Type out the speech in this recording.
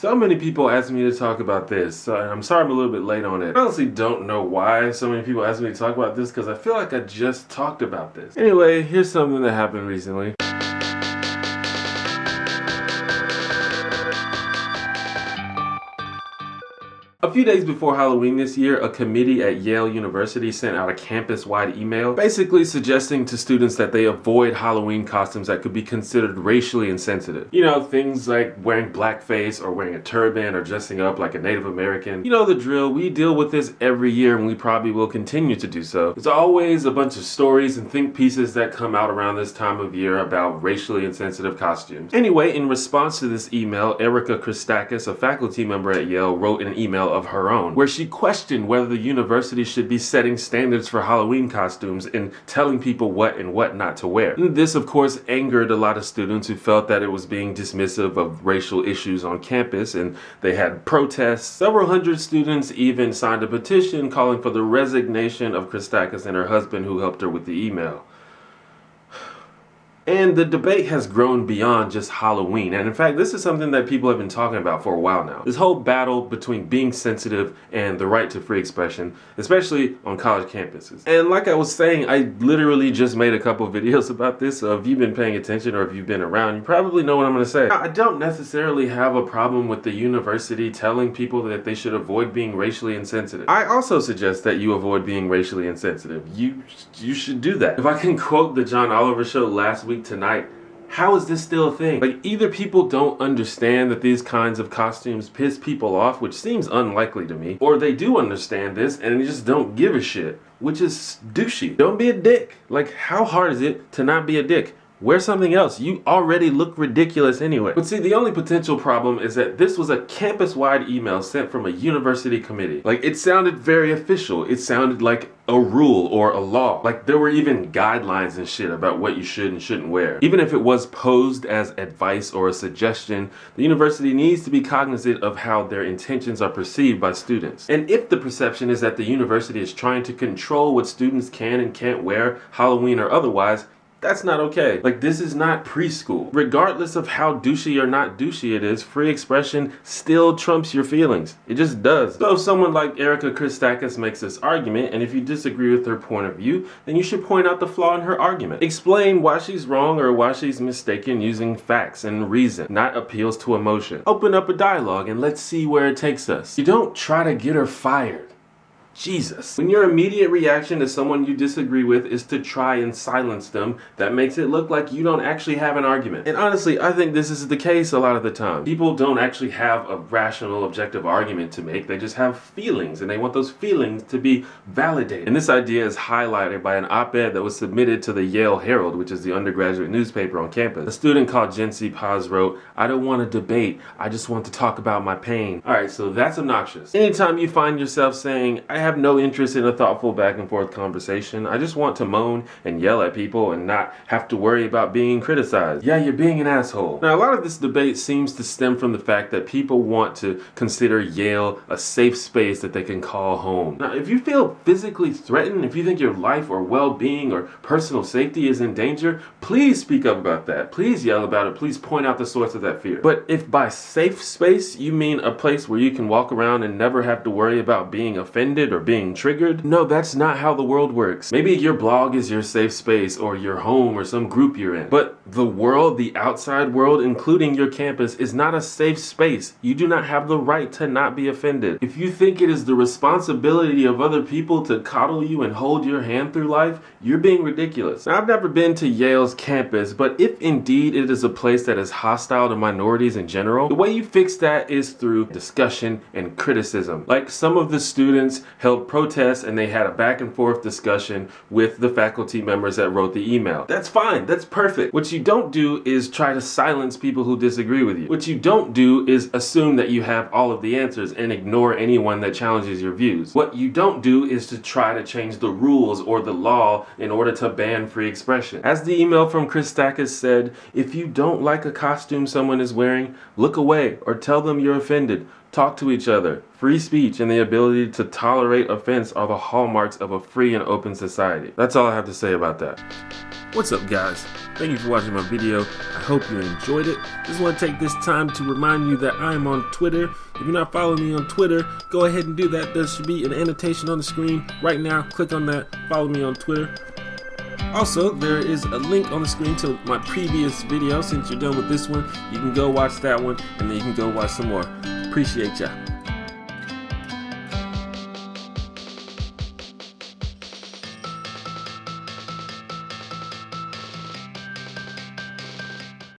So many people ask me to talk about this, so I'm sorry I'm a little bit late on it. I honestly don't know why so many people ask me to talk about this, because I feel like I just talked about this. Anyway, here's something that happened recently. A few days before Halloween this year, a committee at Yale University sent out a campus-wide email basically suggesting to students that they avoid Halloween costumes that could be considered racially insensitive. You know, things like wearing blackface or wearing a turban or dressing up like a Native American. You know the drill, we deal with this every year and we probably will continue to do so. There's always a bunch of stories and think pieces that come out around this time of year about racially insensitive costumes. Anyway, in response to this email, Erica Christakis, a faculty member at Yale, wrote an email of her own, where she questioned whether the university should be setting standards for Halloween costumes and telling people what and what not to wear. And this, of course, angered a lot of students who felt that it was being dismissive of racial issues on campus, and they had protests. Several hundred students even signed a petition calling for the resignation of Christakis and her husband who helped her with the email. And the debate has grown beyond just Halloween. And in fact, this is something that people have been talking about for a while now. This whole battle between being sensitive and the right to free expression, especially on college campuses. And like I was saying, I literally just made a couple videos about this. So if you've been paying attention or if you've been around, you probably know what I'm going to say. Now, I don't necessarily have a problem with the university telling people that they should avoid being racially insensitive. I also suggest that you avoid being racially insensitive. You should do that. If I can quote the John Oliver show last week tonight, how is this still a thing? Like, either people don't understand that these kinds of costumes piss people off, which seems unlikely to me, or they do understand this and they just don't give a shit, which is douchey. Don't be a dick. Like, how hard is it to not be a dick? Wear something else. You already look ridiculous anyway. But see, the only potential problem is that this was a campus-wide email sent from a university committee. Like, it sounded very official. It sounded like a rule or a law. Like, there were even guidelines and shit about what you should and shouldn't wear. Even if it was posed as advice or a suggestion, the university needs to be cognizant of how their intentions are perceived by students. And if the perception is that the university is trying to control what students can and can't wear, Halloween or otherwise, that's not okay. Like, this is not preschool. Regardless of how douchey or not douchey it is, free expression still trumps your feelings. It just does. So if someone like Erica Christakis makes this argument, and if you disagree with her point of view, then you should point out the flaw in her argument. Explain why she's wrong or why she's mistaken using facts and reason, not appeals to emotion. Open up a dialogue and let's see where it takes us. You don't try to get her fired. Jesus. When your immediate reaction to someone you disagree with is to try and silence them, that makes it look like you don't actually have an argument. And honestly, I think this is the case a lot of the time. People don't actually have a rational, objective argument to make. They just have feelings, and they want those feelings to be validated. And this idea is highlighted by an op-ed that was submitted to the Yale Herald, which is the undergraduate newspaper on campus. A student called Jency Paz wrote, "I don't want to debate, I just want to talk about my pain." Alright, so that's obnoxious. Anytime you find yourself saying, "I have no interest in a thoughtful back and forth conversation. I just want to moan and yell at people and not have to worry about being criticized," yeah, you're being an asshole. Now, a lot of this debate seems to stem from the fact that people want to consider Yale a safe space that they can call home. Now, if you feel physically threatened, if you think your life or well-being or personal safety is in danger, please speak up about that. Please yell about it. Please point out the source of that fear. But if by safe space you mean a place where you can walk around and never have to worry about being offended or being triggered, no, that's not how the world works. Maybe your blog is your safe space or your home or some group you're in, but the world, the outside world, including your campus, is not a safe space. You do not have the right to not be offended. If you think it is the responsibility of other people to coddle you and hold your hand through life, you're being ridiculous. Now, I've never been to Yale's campus, but if indeed it is a place that is hostile to minorities in general, the way you fix that is through discussion and criticism. Like, some of the students held protests and they had a back and forth discussion with the faculty members that wrote the email. That's fine. That's perfect. What you don't do is try to silence people who disagree with you. What you don't do is assume that you have all of the answers and ignore anyone that challenges your views. What you don't do is to try to change the rules or the law in order to ban free expression. As the email from Christakis said, if you don't like a costume someone is wearing, look away or tell them you're offended. talk to each other. Free speech and the ability to tolerate offense are the hallmarks of a free and open society. That's all I have to say about that. What's up, guys? Thank you for watching my video. I hope you enjoyed it. Just want to take this time to remind you that I'm on Twitter. If you're not following me on Twitter, go ahead and do that. There should be an annotation on the screen right now. Click on that. Follow me on Twitter. Also, there is a link on the screen to my previous video. Since you're done with this one, you can go watch that one, and then you can go watch some more. Appreciate ya.